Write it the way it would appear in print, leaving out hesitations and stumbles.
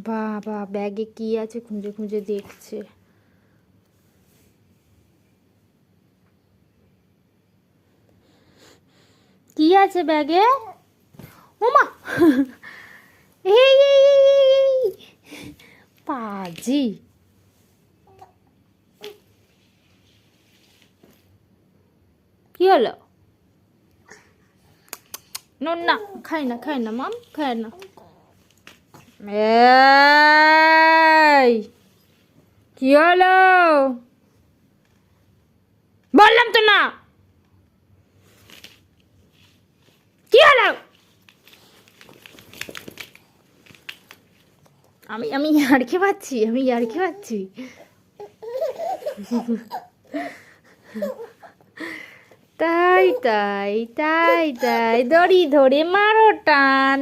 বাবা ব্যাগে কি আছে খুঁজে খুঁজে দেখছে। কি আছে ব্যাগে? ওমা এই পাজি। কি হলো? না খাই না মাম, খাই না। এই কি হলো? বললাম তো না। কি হলো? আমি ইয়ার্কি পাচ্ছি। তাই দড়ি ধরে মারো টান।